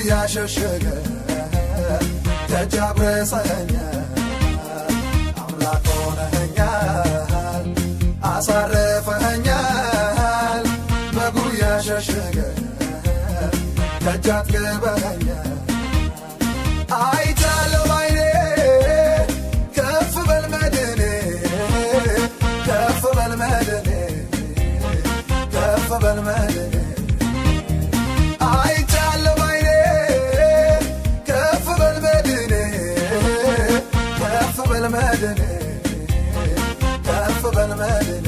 በጉያ ሸሸገ ተጃብረሰኛ አምላክ ሆነኛል አሳረፈኛል በጉያ ሸሸገ ተጃት ገበኛ አይቻለው ባይኔ ከፍ በል መድኔ ከፍ በል መድኔ ከፍ በል መድኔ አይቻለው ባይኔ ከፍ በል መድኔ ከፍ በል መድኔ ከፍ በል መድኔ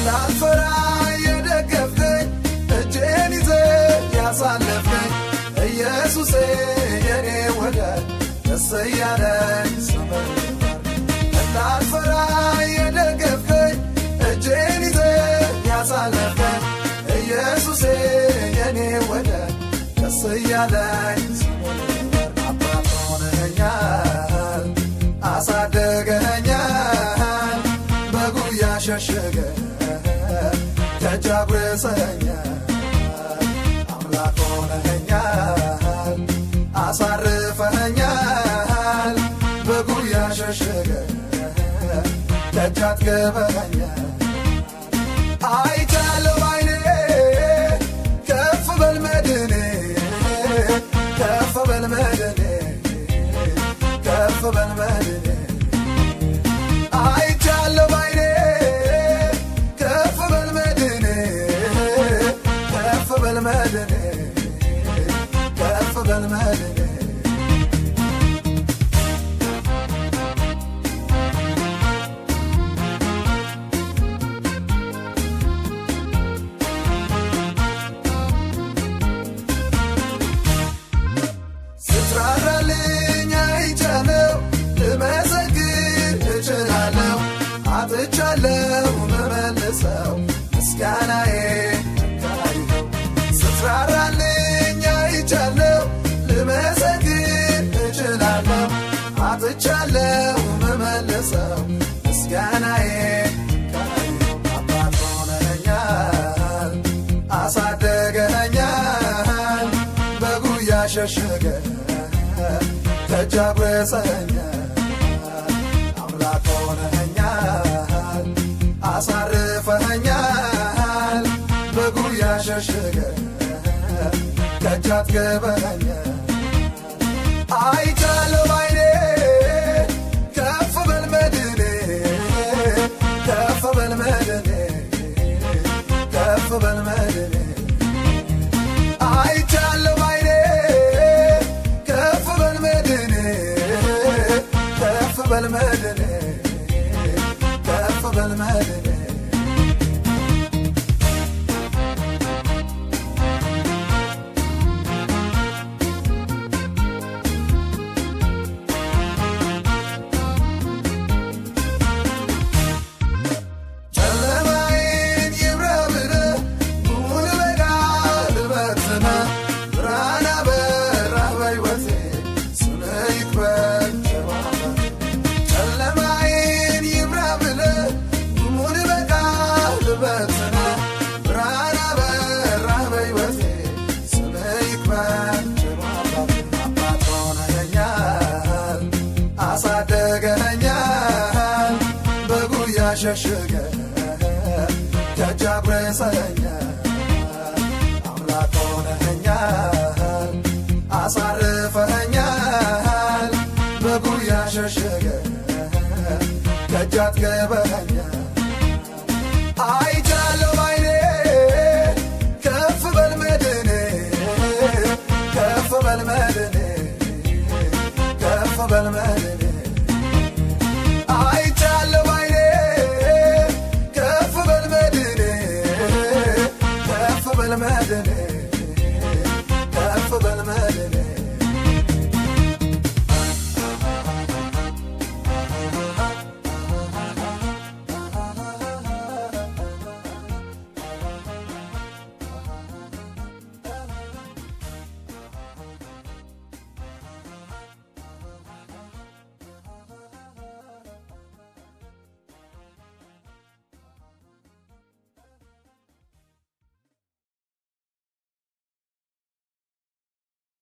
ላልፈራ የደገፍከኝ እጄን ይዘህ ያሳለፍከኝ ኢየሱሴ የኔ ወዳጅ ደስ እያለኝ ስምህ ላልፈራ የደገፍከኝ እጄን ይዘህ ያሳለፍከኝ ኢየሱሴ የኔ ወዳጅ ደስ እያለኝ ስምህ አባት ሆነኸኛል አሳደገኸኛል በጉያ ሸሸገ ተጃብረሰኛ አምላክ ሆነኸኛል አሳርፈኸኛል በጉያ ሸሸገ ደጃት ገበኛ አይቻለው ባይኔ ከፍ በል መድኔ ከፍ በል መድኔ ከፍ በል መድኔ አይቻለው ባይኔ ከፍ በል መድኔ ከፍ በል መድኔ ከፍ በል መድኔ ስትራራልኝ አይቻለው ልመሰግን እችላለሁ አጥቻለሁ መመልሰው ምስጋናዬ ካይኸው ስትራራልኝ አይቻለው ልመሰግን እችላለሁ አጥቻለሁ መመልሰው ምስጋናዬ ካይኸው አባት ሆነኸኛል አሳደገኸኛል በጉያ ሸሸገ ተጃብረሰኛ አምላክ ሆነኸኛል አሳርፈኸኛል በጉያ ሸሸገ ደጃት ገበኛ አይቻለው ባይኔ ከፍ በል መድኔ ከፍ በል መድኔ ከፍ በል መድኔ አይቻለው ባይኔ ከፍ በል መድኔ ከፍ በል መድኔ ከፍ በል መድኔ ጨለማዬን ይብራ ብለህ ሙሉ በጋ ልበትነህ ብርሃን አበራህ በሕይወቴ ስምህ ይክበር ጨለማዬን ይብራ ብለህ ሙሉ በጋ ልበትነህ ብርሃን አበራህ በሕይወቴ ስምህ ይክበር አባት ሆነኸኛል አሳደገኸኛል በጉያ ሸሸገ ተጃብረሰኛ አምላክ ሆነኸኛል አሳርፈኸኛል በጉያ ሸሸገ ደጃት ገበኛ አይቻለው ባይኔ ከፍ በል መድኔ ከፍ በል መድኔ ከፍ በል መድኔ አይቻለው ባይኔ ከፍ በል መድኔ ከፍ በል መድኔ